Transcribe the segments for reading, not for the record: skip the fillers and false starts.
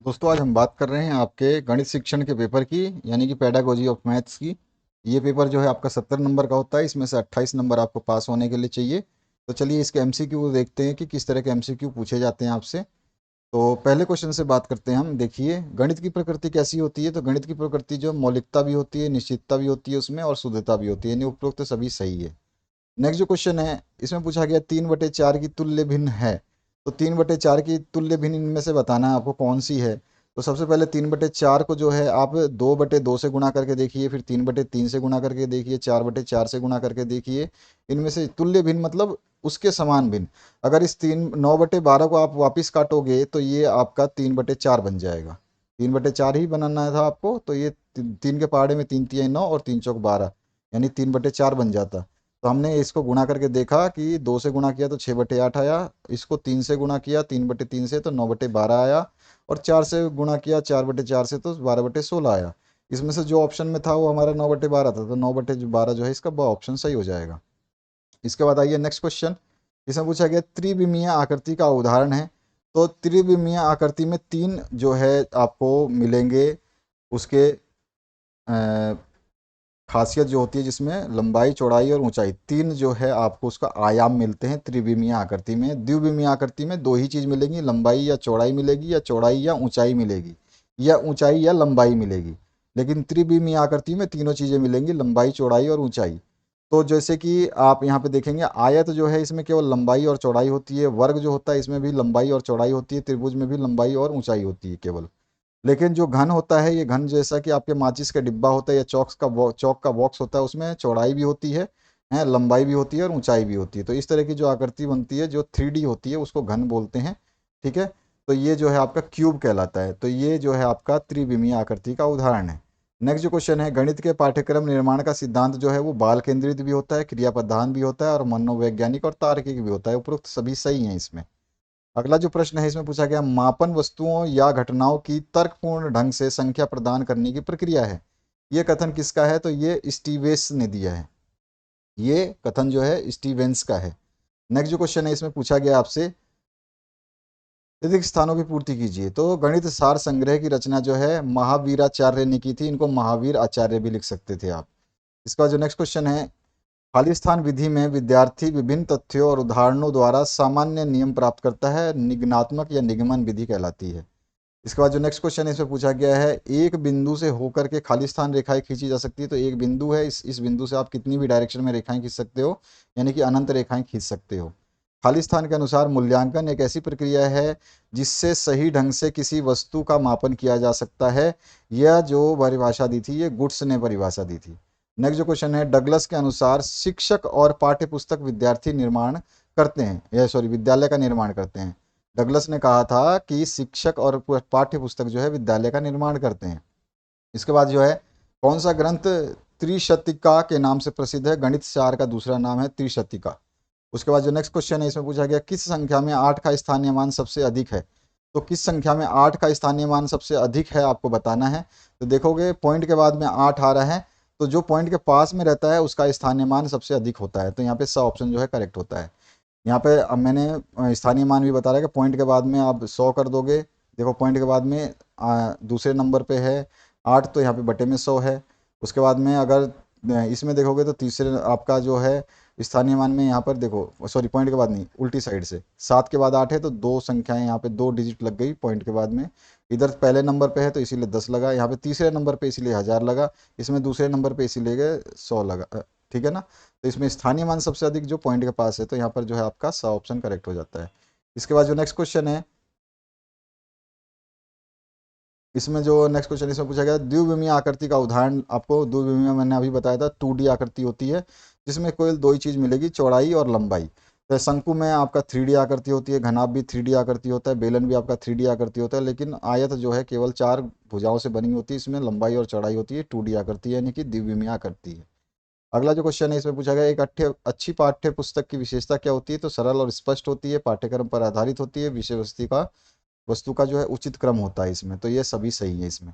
दोस्तों आज हम बात कर रहे हैं आपके गणित शिक्षण के पेपर की, यानी कि पेडागोजी ऑफ मैथ्स की। ये पेपर जो है आपका 70 नंबर का होता है। इसमें से 28 नंबर आपको पास होने के लिए चाहिए। तो चलिए इसके एमसीक्यू देखते हैं कि किस तरह के एमसीक्यू पूछे जाते हैं आपसे। तो पहले क्वेश्चन से बात करते हैं हम। देखिए, गणित की प्रकृति कैसी होती है। तो गणित की प्रकृति जो मौलिकता भी होती है, निश्चितता भी होती है उसमें, और शुद्धता भी होती है, यानी उपरोक्त सभी सही है। नेक्स्ट जो क्वेश्चन है, इसमें पूछा गया 3/4 की तुल्य भिन्न है। तो 3/4 की तुल्य भिन्न इनमें से बताना है आपको कौन सी है। तो सबसे पहले 3/4 को जो है आप 2/2 से गुणा करके देखिए, फिर 3/3 से गुणा करके देखिए, 4/4 से गुणा करके देखिए। इनमें से तुल्य भिन्न मतलब उसके समान भिन्न। अगर इस 9/12 को आप वापिस काटोगे तो ये आपका 3/4 बन जाएगा। 3/4 ही बनाना था आपको, तो ये तीन के पहाड़े में 3×3 = 9 और 3×4 = 12, यानी 3/4 बन जाता। तो हमने इसको गुणा करके देखा कि 2 से गुणा किया तो 6/8 आया। इसको 3 से गुणा किया 3/3 से तो 9/12 आया। और 4 से गुणा किया 4/4 से तो 12/16 आया। इसमें से जो ऑप्शन में था वो हमारा 9/12 था, तो 9/12 जो है इसका ब ऑप्शन सही हो जाएगा। इसके बाद आइए नेक्स्ट क्वेश्चन। इसमें पूछा गया त्रिविमीय आकृति का उदाहरण है। तो त्रिविमीय आकृति में तीन जो है आपको मिलेंगे। उसके खासियत जो होती है, जिसमें लंबाई, चौड़ाई और ऊंचाई, तीन जो है आपको उसका आयाम मिलते हैं त्रिविमीय आकृति में। द्विविमीय आकृति में दो ही चीज़ मिलेंगी, लंबाई या चौड़ाई मिलेगी, या चौड़ाई या ऊंचाई मिलेगी, या ऊंचाई या लंबाई मिलेगी। लेकिन त्रिविमीय आकृति में तीनों चीज़ें मिलेंगी, लंबाई, चौड़ाई और ऊंचाई। तो जैसे कि आप यहाँ पे देखेंगे, आयत जो है इसमें केवल लंबाई और चौड़ाई होती है। वर्ग जो होता है इसमें भी लंबाई और चौड़ाई होती है। त्रिभुज में भी लंबाई और ऊंचाई होती है केवल। लेकिन जो घन होता है, ये घन जैसा कि आपके माचिस का डिब्बा होता है या चौक का बॉक्स होता है, उसमें चौड़ाई भी होती है, लंबाई भी होती है और ऊंचाई भी होती है। तो इस तरह की जो आकृति बनती है जो 3D होती है उसको घन बोलते हैं। ठीक है। तो ये जो है आपका क्यूब कहलाता है। तो ये जो है आपका त्रिविमीय आकृति का उदाहरण है। नेक्स्ट जो क्वेश्चन है, गणित के पाठ्यक्रम निर्माण का सिद्धांत जो है वो बाल केंद्रित भी होता है, क्रिया प्रधान भी होता है, और मनोवैज्ञानिक और तार्किक भी होता है। उपरोक्त सभी सही हैं इसमें। अगला जो प्रश्न है, इसमें पूछा गया मापन वस्तुओं या घटनाओं की तर्कपूर्ण ढंग से संख्या प्रदान करने की प्रक्रिया है। ये कथन किसका है। तो ये स्टीवेंस ने दिया है। ये कथन जो है स्टीवेंस का है। नेक्स्ट जो क्वेश्चन है, इसमें पूछा गया आपसे अधिक स्थानों की पूर्ति कीजिए। तो गणित सार संग्रह की रचना जो है महावीराचार्य ने की थी। इनको महावीर आचार्य भी लिख सकते थे आप। इसका जो नेक्स्ट क्वेश्चन है, खालिस्तान विधि में विद्यार्थी विभिन्न तथ्यों और उदाहरणों द्वारा सामान्य नियम प्राप्त करता है, निगमनात्मक या निगमन विधि कहलाती है। इसके बाद जो नेक्स्ट क्वेश्चन है, इसमें पूछा गया है एक बिंदु से होकर के खालिस्तान रेखाएं खींची जा सकती है। तो एक बिंदु है, इस बिंदु से आप कितनी भी डायरेक्शन में रेखाएं खींच सकते हो, यानी कि अनंत रेखाएं खींच सकते हो। खालिस्तान के अनुसार मूल्यांकन एक ऐसी प्रक्रिया है जिससे सही ढंग से किसी वस्तु का मापन किया जा सकता है। यह जो परिभाषा दी थी, ये गुड्स ने परिभाषा दी थी। नेक्स्ट जो क्वेश्चन है, डगलस के अनुसार शिक्षक और पाठ्य पुस्तक विद्यार्थी निर्माण करते हैं, यह सॉरी विद्यालय का निर्माण करते हैं। डगलस ने कहा था कि शिक्षक और पाठ्य पुस्तक जो है विद्यालय का निर्माण करते हैं। इसके बाद जो है, कौन सा ग्रंथ त्रिशतिका के नाम से प्रसिद्ध है। गणित सार का दूसरा नाम है त्रिशतिका। उसके बाद जो नेक्स्ट क्वेश्चन है, इसमें पूछा गया किस संख्या में 8 का स्थानीय मान सबसे अधिक है। तो किस संख्या में 8 का स्थानीय मान सबसे अधिक है आपको बताना है। तो देखोगे पॉइंट के बाद में 8 आ रहा है, तो जो पॉइंट के पास में रहता है उसका स्थानीय मान सबसे अधिक होता है। तो यहाँ पे स ऑप्शन जो है करेक्ट होता है। यहाँ पे अब मैंने स्थानीय मान भी बता रहा है कि पॉइंट के बाद में आप 100 कर दोगे। देखो पॉइंट के बाद में दूसरे नंबर पे है 8, तो यहाँ पे बटे में 100 है। उसके बाद में अगर इसमें देखोगे तो तीसरे आपका जो है स्थानीय मान में, यहाँ पर देखो सॉरी पॉइंट के बाद नहीं, उल्टी साइड से 7 के बाद 8 है, तो दो संख्याएं यहाँ पे 2 डिजिट लग गई पॉइंट के बाद में। इधर पहले नंबर पे है तो इसीलिए 10 लगा, यहाँ पे तीसरे नंबर पे इसीलिए 1000 लगा, इसमें दूसरे नंबर पे इसीलिए 100 लगा। ठीक है ना। तो इसमें स्थानीय मान सबसे अधिक जो पॉइंट के पास है, तो यहाँ पर जो है आपका सा ऑप्शन करेक्ट हो जाता है। इसके बाद जो नेक्स्ट क्वेश्चन है, इसमें जो नेक्स्ट क्वेश्चन इसमें पूछा गया द्विविमीय आकृति का उदाहरण। आपको द्विविमीय मैंने अभी बताया था 2D आकृति होती है, जिसमें कोई दो ही चीज़ मिलेगी, चौड़ाई और लंबाई। तो शंकु में आपका 3D आकृति होती है, घनाभ भी 3D आकृति होता है, बेलन भी आपका 3D आकृति होता है, लेकिन आयत जो है केवल 4 भुजाओं से बनी होती है। इसमें लंबाई और चौड़ाई होती है 2D आकृति, यानी कि द्विविमीय आकृति है। अगला जो क्वेश्चन है, इसमें पूछा गया एक अच्छी पाठ्य पुस्तक की विशेषता क्या होती है। तो सरल और स्पष्ट होती है, पाठ्यक्रम पर आधारित होती है, विषय वस्तु का जो है उचित क्रम होता है इसमें। तो ये सभी सही है इसमें।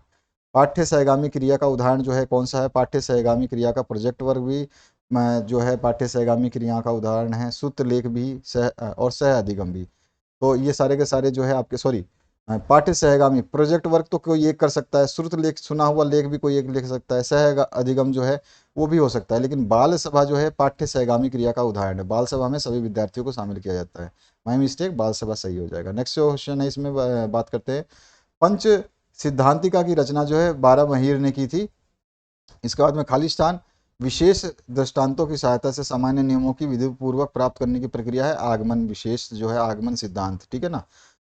पाठ्य सहगामी क्रिया का उदाहरण जो है कौन सा है। पाठ्य सहगामी क्रिया का प्रोजेक्ट वर्क भी जो है पाठ्य सहगामी क्रिया का उदाहरण है। सूत्र लेख भी सह और सह अधिगम भी। तो ये सारे के सारे जो है आपके सॉरी पाठ्य सहगामी, प्रोजेक्ट वर्क तो कोई एक कर सकता है, श्रुत लेख, सुना हुआ लेख भी कोई एक लिख सकता है, सह अधिगम जो है वो भी हो सकता है, लेकिन बाल सभा जो है पाठ्य सहगामी क्रिया का उदाहरण है। बाल सभा में सभी विद्यार्थियों को शामिल किया जाता है। माई मिस्टेक, बाल सभा सही हो जाएगा। नेक्स्ट जो क्वेश्चन है इसमें बात करते हैं, पंच सिद्धांतिका की रचना जो है 12 महिर ने की थी। इसके बाद में खालिस्तान विशेष दृष्टांतों की सहायता से सामान्य नियमों की विधि पूर्वक प्राप्त करने की प्रक्रिया है आगमन विशेष जो है आगमन सिद्धांत, ठीक है ना।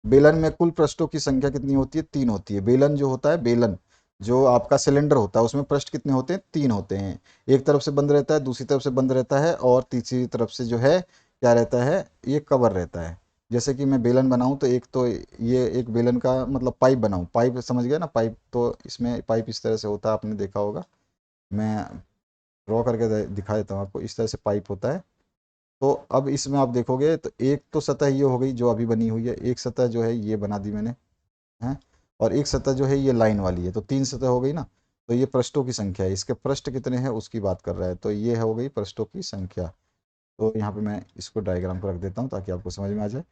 बेलन में कुल पृष्ठों की संख्या कितनी होती है? 3 होती है। बेलन जो होता है, बेलन जो आपका सिलेंडर होता है उसमें पृष्ठ कितने होते हैं? 3 होते हैं। एक तरफ से बंद रहता है, दूसरी तरफ से बंद रहता है, और तीसरी तरफ से जो है क्या रहता है, ये कवर रहता है। जैसे कि मैं बेलन बनाऊं तो एक तो ये एक बेलन का मतलब पाइप बनाऊं, पाइप समझ गया ना, पाइप तो इसमें पाइप इस तरह से होता है, आपने देखा होगा। मैं ड्रॉ करके दिखा देता हूँ आपको, इस तरह से पाइप होता है। तो अब इसमें आप देखोगे तो एक तो सतह ये हो गई जो अभी बनी हुई है, एक सतह जो है ये बना दी मैंने, है, और एक सतह जो है ये लाइन वाली है, तो 3 सतह हो गई ना। तो ये पृष्ठों की संख्या है, इसके पृष्ठ कितने हैं उसकी बात कर रहा है, तो ये हो गई पृष्ठों की संख्या। तो यहाँ पे मैं इसको डायग्राम को रख देता हूँ ताकि आपको समझ में आ जाए।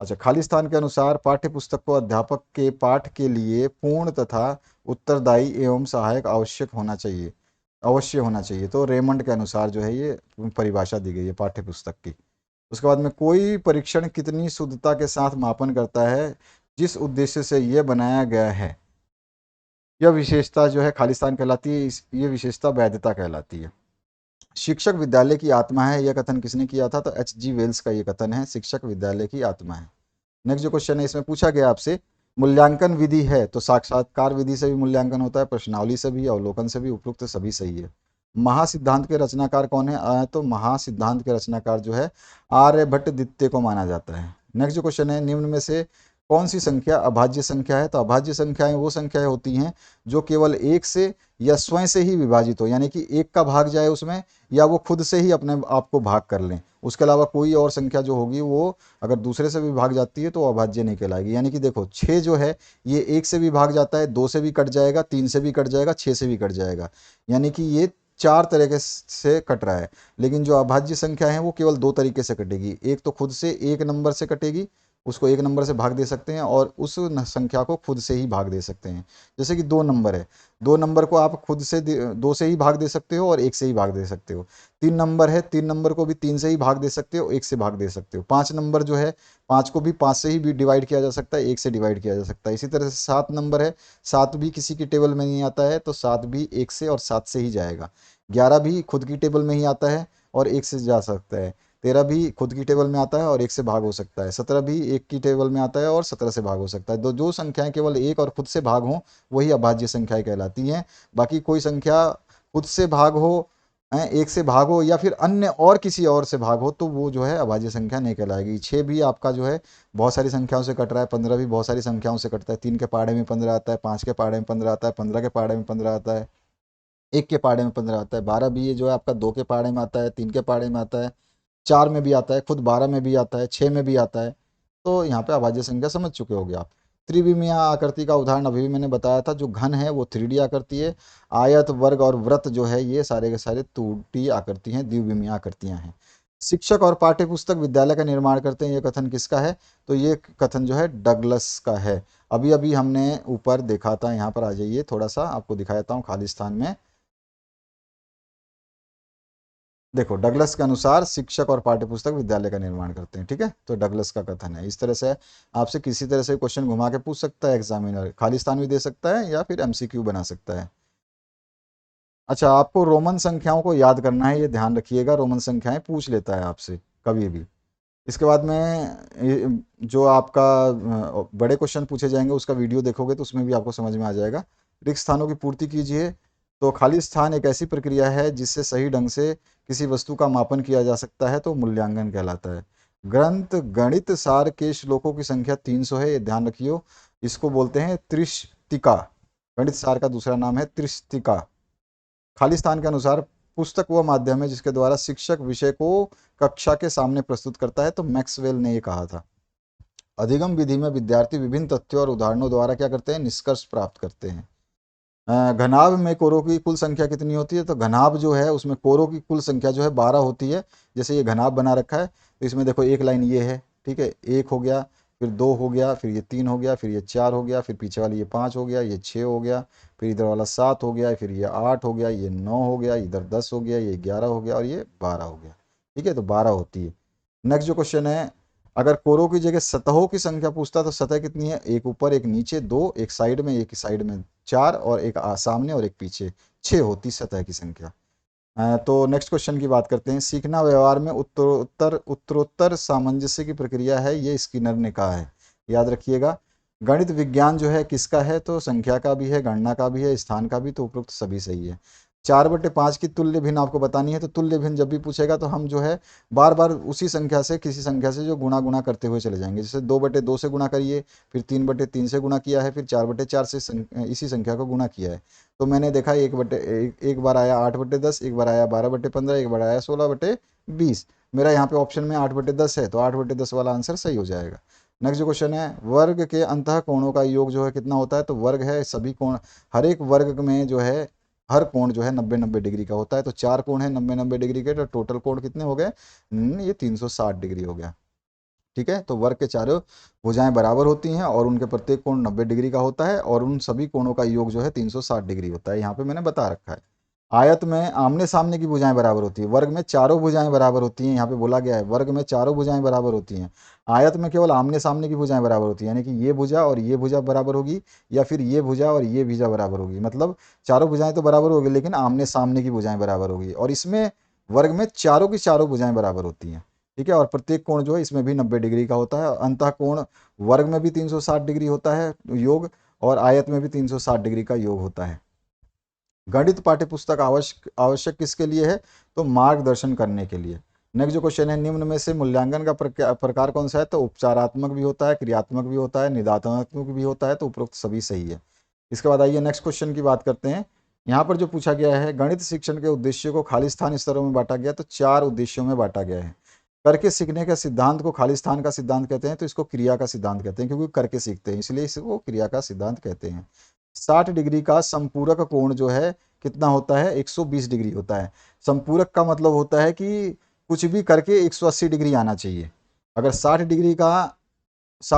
अच्छा, खालिस्तान के अनुसार पाठ्य पुस्तक को अध्यापक के पाठ के लिए पूर्ण तथा उत्तरदायी एवं सहायक आवश्यक होना चाहिए, अवश्य होना चाहिए। तो रेमंड के अनुसार जो है ये परिभाषा दी गई है पाठ्य पुस्तक की। उसके बाद में कोई परीक्षण कितनी शुद्धता के साथ मापन करता है जिस उद्देश्य से यह बनाया गया है, यह विशेषता जो है खालिस्तान कहलाती है, ये विशेषता वैधता कहलाती है। शिक्षक विद्यालय की आत्मा है, यह कथन किसने किया था? तो H.G. वेल्स का ये कथन है, शिक्षक विद्यालय की आत्मा है। नेक्स्ट जो क्वेश्चन है इसमें पूछा गया आपसे, मूल्यांकन विधि है तो साक्षात्कार विधि से भी मूल्यांकन होता है, प्रश्नावली से भी, अवलोकन से भी, उपरोक्त सभी सही है। महासिद्धांत के रचनाकार कौन है? तो महासिद्धांत के रचनाकार जो है आर्यभट्ट द्वितीय को माना जाता है। नेक्स्ट जो क्वेश्चन है, निम्न में से कौन सी संख्या अभाज्य संख्या है? तो अभाज्य संख्याएं वो संख्याएं होती हैं जो केवल एक से या स्वयं से ही विभाजित हो, यानी कि एक का भाग जाए उसमें, या वो खुद से ही अपने आप को भाग कर लें। उसके अलावा कोई और संख्या जो होगी वो अगर दूसरे से भी भाग जाती है तो वो अभाज्य नहीं कहलाएगी। यानी कि देखो 6 जो है ये 1 से भी भाग जाता है, 2 से भी कट जाएगा, 3 से भी कट जाएगा, 6 से भी कट जाएगा, यानी कि ये 4 तरीके से कट रहा है। लेकिन जो अभाज्य संख्या है वो केवल 2 तरीके से कटेगी, एक तो खुद से 1 नंबर से कटेगी, उसको 1 नंबर से भाग दे सकते हैं, और उस संख्या को खुद से ही भाग दे सकते हैं। जैसे कि 2 नंबर है, 2 नंबर को आप खुद से 2 से ही भाग दे सकते हो और 1 से ही भाग दे सकते हो। 3 नंबर है, 3 नंबर को भी 3 से ही भाग दे सकते हो, 1 से भाग दे सकते हो। 5 नंबर जो है 5 को भी 5 से ही डिवाइड किया जा सकता है, 1 से डिवाइड किया जा सकता है। इसी तरह से 7 नंबर है, 7 भी किसी की टेबल में नहीं आता है तो 7 भी 1 से और 7 से ही जाएगा। 11 भी खुद की टेबल में ही आता है और 1 से जा सकता है। 13 भी खुद की टेबल में आता है और 1 से भाग हो सकता है। 17 भी 1 की टेबल में आता है और 17 से भाग हो सकता है। जो संख्याएं केवल 1 और खुद से भाग हों वही अभाज्य संख्याएं कहलाती हैं। बाकी कोई संख्या खुद से भाग हो, 1 से भाग हो, या फिर अन्य और किसी और से भाग हो, तो वो जो है अभाज्य संख्या नहीं कहलाएगी। 6 भी आपका जो है बहुत सारी संख्याओं से कट रहा है, 15 भी बहुत सारी संख्याओं से कटता है। 3 के पहाड़े में 15 आता है, 5 के पहाड़े में 15 आता है, 15 के पहाड़े में 15 आता है, 1 के पहाड़े में 15 आता है, 12 भी ये जो है आपका 2 के पहाड़े में आता है, 3 के पहाड़े में आता है, 4 में भी आता है, खुद 12 में भी आता है, 6 में भी आता है। तो यहाँ पे अभाज्य संख्या समझ चुके होगे आप। त्रिविमीय आकृति का उदाहरण अभी भी मैंने बताया था, जो घन है वो 3D आकृति है, आयत, वर्ग और वृत्त जो है ये सारे के सारे 2D आकृति हैं, द्विविमीय आकृतियां हैं। शिक्षक और पाठ्य पुस्तक विद्यालय का निर्माण करते हैं, ये कथन किसका है? तो ये कथन जो है डगलस का है। अभी अभी हमने ऊपर देखा था, यहाँ पर आ जाइए, थोड़ा सा आपको दिखा देता हूँ खालिस्तान में। देखो डगलस के अनुसार शिक्षक और पाठ्यपुस्तक विद्यालय का निर्माण करते हैं, ठीक है, तो डगलस का कथन है। इस तरह से आपसे किसी तरह से क्वेश्चन घुमा के पूछ सकता है एग्जामिनर, खालिस्तान भी दे सकता है या फिर एमसीक्यू बना सकता है। अच्छा, आपको रोमन संख्याओं को याद करना है, ये ध्यान रखिएगा, रोमन संख्याएं पूछ लेता है आपसे कभी भी। इसके बाद में जो आपका बड़े क्वेश्चन पूछे जाएंगे उसका वीडियो देखोगे तो उसमें भी आपको समझ में आ जाएगा। रिक्त स्थानों की पूर्ति कीजिए। तो खाली स्थान एक ऐसी प्रक्रिया है जिससे सही ढंग से किसी वस्तु का मापन किया जा सकता है, तो मूल्यांकन कहलाता है। ग्रंथ गणित सार के श्लोकों की संख्या 300 है, ये ध्यान रखियो। इसको बोलते हैं त्रिशतिका। गणित सार का दूसरा नाम है त्रिशतिका। खालिस्तान के अनुसार पुस्तक वह माध्यम है जिसके द्वारा शिक्षक विषय को कक्षा के सामने प्रस्तुत करता है, तो मैक्सवेल ने ये कहा था। अधिगम विधि में विद्यार्थी विभिन्न तथ्यों और उदाहरणों द्वारा क्या करते हैं? निष्कर्ष प्राप्त करते हैं। घनाभ में कोरों की कुल संख्या कितनी होती है? तो घनाभ जो है उसमें कोरों की कुल संख्या जो है 12 होती है। जैसे ये घनाभ बना रखा है तो इसमें देखो एक लाइन ये है, ठीक है, 1 हो गया, फिर 2 हो गया, फिर ये 3 हो गया, फिर ये 4 हो गया, फिर पीछे वाली ये 5 हो गया, ये 6 हो गया, फिर इधर वाला 7 हो गया, फिर ये 8 हो गया, ये 9 हो गया, इधर 10 हो गया, ये 11 हो गया और ये 12 हो गया। ठीक है, तो 12 होती है। नेक्स्ट जो क्वेश्चन है, अगर कोरों की जगह सतहों की संख्या पूछता तो सतह कितनी है? एक ऊपर, एक नीचे, दो, एक साइड में, एक साइड में 4 और एक सामने और एक पीछे, 6 होती सतह की संख्या। तो नेक्स्ट क्वेश्चन की बात करते हैं। सीखना व्यवहार में उत्तरोत्तर सामंजस्य की प्रक्रिया है, ये स्किनर ने कहा है, याद रखिएगा। गणित विज्ञान जो है किसका है? तो संख्या का भी है, गणना का भी है, स्थान का भी, तो उपरोक्त सभी सही है। 4/5 की तुल्य भिन्न आपको बतानी है, तो तुल्य भिन्न जब भी पूछेगा तो हम जो है बार बार उसी संख्या से, किसी संख्या से जो गुणा गुणा करते हुए चले जाएंगे। जैसे 2/2 से गुणा करिए, फिर 3/3 से गुणा किया है, फिर 4/4 से इसी संख्या को गुणा किया है। तो मैंने देखा एक बार आया 8/10, एक बार आया 12/15, एक बार आया 16/20। मेरा यहाँ पे ऑप्शन में 8/10 है, तो 8/10 वाला आंसर सही हो जाएगा। नेक्स्ट जो क्वेश्चन है, वर्ग के अंतः कोणों का योग जो है कितना होता है? तो वर्ग है सभी कोण, हर एक वर्ग में जो है हर कोण जो है 90-90 डिग्री का होता है। तो 4 कोण है 90-90 डिग्री के, तो टोटल कोण कितने हो गए? ये 360 डिग्री हो गया। ठीक है, तो वर्ग के चारों भुजाएं बराबर होती हैं और उनके प्रत्येक कोण 90 डिग्री का होता है और उन सभी कोणों का योग जो है 360 डिग्री होता है। यहाँ पे मैंने बता रखा है। आयत में आमने सामने की भुजाएं बराबर होती है, वर्ग में चारों भुजाएं बराबर होती हैं। यहाँ पे बोला गया है वर्ग में चारों भुजाएं बराबर होती हैं, आयत में केवल आमने सामने की भुजाएं बराबर होती हैं, यानी कि ये भुजा और ये भुजा बराबर होगी, या फिर ये भुजा और ये भुजा बराबर होगी। मतलब चारों भुजाएं तो बराबर होगी लेकिन आमने सामने की भुजाएं बराबर होगी, और इसमें वर्ग में चारों की चारों भुजाएं बराबर होती हैं। ठीक है, और प्रत्येक कोण जो है इसमें भी 90 डिग्री का होता है। अंतः कोण वर्ग में भी 360 डिग्री होता है योग, और आयत में भी 360 डिग्री का योग होता है। गणित पाठ्यपुस्तक आवश्यक आवश्यक किसके लिए है? तो मार्गदर्शन करने के लिए। नेक्स्ट जो क्वेश्चन है, निम्न में से मूल्यांकन का प्रकार कौन सा है? तो उपचारात्मक भी होता है, क्रियात्मक भी होता है, निदानात्मक भी होता है, तो उपरोक्त सभी सही है। इसके बाद आइए नेक्स्ट क्वेश्चन की बात करते हैं। यहाँ पर जो पूछा गया है, गणित शिक्षण के उद्देश्यों को खाली स्थान स्तरों में बांटा गया, तो 4 उद्देश्यों में बांटा गया है। करके सीखने का सिद्धांत को खाली स्थान का सिद्धांत कहते हैं, तो इसको क्रिया का सिद्धांत कहते हैं, क्योंकि करके सीखते हैं इसलिए इसको क्रिया का सिद्धांत कहते हैं। 60 डिग्री का संपूरक कोण जो है कितना होता है? 120 डिग्री होता है। संपूरक का मतलब होता है कि कुछ भी करके 180 डिग्री आना चाहिए। अगर 60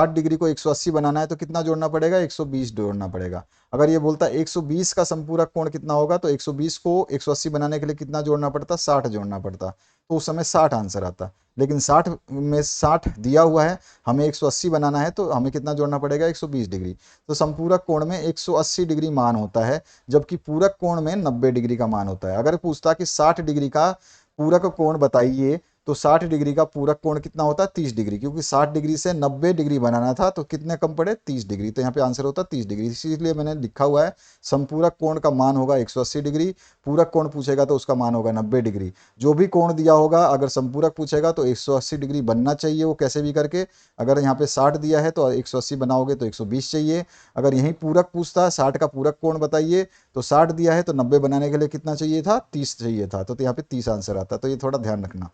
डिग्री को 180 बनाना है तो कितना जोड़ना पड़ेगा? 120 जोड़ना पड़ेगा। अगर ये बोलता है 120 का संपूरक कोण कितना होगा, तो 120 को 180 बनाने के लिए कितना जोड़ना पड़ता? 60 जोड़ना पड़ता, तो उस समय 60 आंसर आता। लेकिन 60 में 60 दिया हुआ है, हमें 180 बनाना है, तो हमें कितना जोड़ना पड़ेगा? 120 डिग्री। तो संपूरक कोण में 180 डिग्री मान होता है, जबकि पूरक कोण में 90 डिग्री का मान होता है। अगर पूछता कि 60 डिग्री का पूरक कोण बताइए, तो 60 डिग्री का पूरक कोण कितना होता है? 30 डिग्री, क्योंकि 60 डिग्री से 90 डिग्री बनाना था, तो कितने कम पड़े? 30 डिग्री। तो यहाँ पे आंसर होता है 30 डिग्री, इसीलिए मैंने लिखा हुआ है संपूरक कोण का मान होगा 180 डिग्री, पूरक कोण पूछेगा तो उसका मान होगा 90 डिग्री। जो भी कोण दिया होगा अगर संपूरक पूछेगा तो 180 डिग्री बनना चाहिए वो कैसे भी करके। अगर यहाँ पे 60 दिया है तो 180 बनाओगे तो 120 चाहिए। अगर यही पूरक पूछता 60 का पूरक कोण बताइए, तो 60 दिया है तो 90 बनाने के लिए कितना चाहिए था? 30 चाहिए था, तो यहाँ पे 30 आंसर आता। तो ये थोड़ा ध्यान रखना।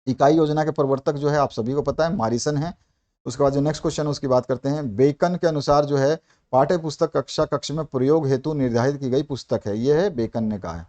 इकाई योजना के प्रवर्तक जो है आप सभी को पता है, मॉरिसन है। उसके बाद जो नेक्स्ट क्वेश्चन है उसकी बात करते हैं। बेकन के अनुसार जो है पाठ्य पुस्तक कक्षा कक्ष में प्रयोग हेतु निर्धारित की गई पुस्तक है, ये है बेकन ने कहा है।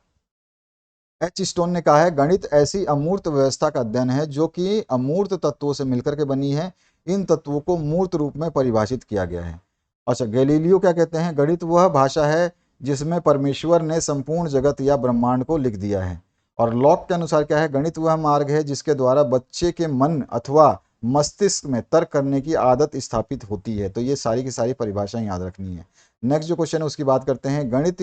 एच स्टोन ने कहा है, गणित ऐसी अमूर्त व्यवस्था का अध्ययन है जो कि अमूर्त तत्वों से मिलकर के बनी है, इन तत्वों को मूर्त रूप में परिभाषित किया गया है। अच्छा, गैलीलियो क्या कहते हैं? गणित वह भाषा है जिसमें परमेश्वर ने संपूर्ण जगत या ब्रह्मांड को लिख दिया है। और लॉक के अनुसार क्या है? गणित वह मार्ग है जिसके द्वारा बच्चे के मन अथवा मस्तिष्क में तर्क करने की आदत स्थापित होती है। तो ये सारी की सारी परिभाषाएं याद रखनी है। नेक्स्ट जो क्वेश्चन है उसकी बात करते हैं। गणित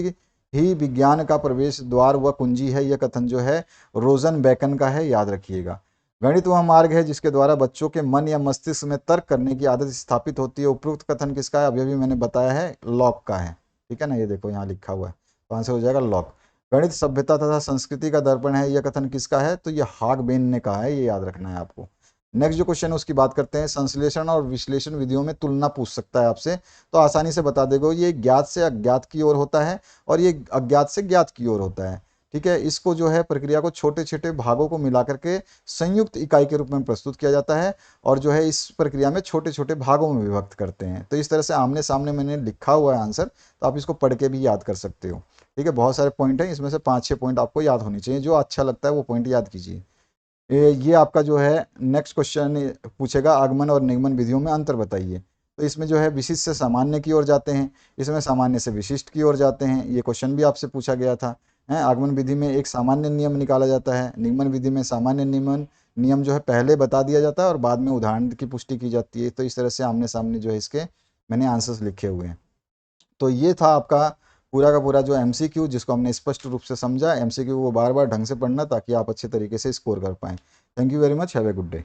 ही विज्ञान का प्रवेश द्वार व कुंजी है, यह कथन जो है रोजन बेकन का है, याद रखिएगा। गणित वह मार्ग है जिसके द्वारा बच्चों के मन या मस्तिष्क में तर्क करने की आदत स्थापित होती है। उपरोक्त कथन किसका है? अभी अभी मैंने बताया है, लॉक का है। ठीक है ना, ये देखो यहाँ लिखा हुआ है, तो आंसर हो जाएगा लॉक। गणित सभ्यता तथा संस्कृति का दर्पण है, यह कथन किसका है? तो ये हागबेन ने कहा है, ये याद रखना है आपको। नेक्स्ट जो क्वेश्चन है उसकी बात करते हैं। संश्लेषण और विश्लेषण विधियों में तुलना पूछ सकता है आपसे, तो आसानी से बता देगा। ये ज्ञात से अज्ञात की ओर होता है और ये अज्ञात से ज्ञात की ओर होता है। ठीक है, इसको जो है प्रक्रिया को छोटे छोटे भागों को मिला करके संयुक्त इकाई के रूप में प्रस्तुत किया जाता है, और जो है इस प्रक्रिया में छोटे छोटे भागों में विभक्त करते हैं। तो इस तरह से आमने सामने मैंने लिखा हुआ है आंसर, तो आप इसको पढ़ के भी याद कर सकते हो। ठीक है, बहुत सारे पॉइंट हैं, इसमें से 5-6 पॉइंट आपको याद होनी चाहिए, जो अच्छा लगता है वो पॉइंट याद कीजिए। ये आपका जो है नेक्स्ट क्वेश्चन पूछेगा, आगमन और निगमन विधियों में अंतर बताइए। तो इसमें जो है विशिष्ट से सामान्य की ओर जाते हैं, इसमें सामान्य से विशिष्ट की ओर जाते हैं। ये क्वेश्चन भी आपसे पूछा गया था। है, आगमन विधि में एक सामान्य नियम निकाला जाता है, निगमन विधि में सामान्य नियम जो है पहले बता दिया जाता है और बाद में उदाहरण की पुष्टि की जाती है। तो इस तरह से आमने सामने जो है इसके मैंने आंसर्स लिखे हुए हैं। तो ये था आपका पूरा का पूरा जो एमसीक्यू, जिसको हमने स्पष्ट रूप से समझा। एमसीक्यू को बार बार ढंग से पढ़ना ताकि आप अच्छे तरीके से स्कोर कर पाएँ। Thank you very much, have a good day.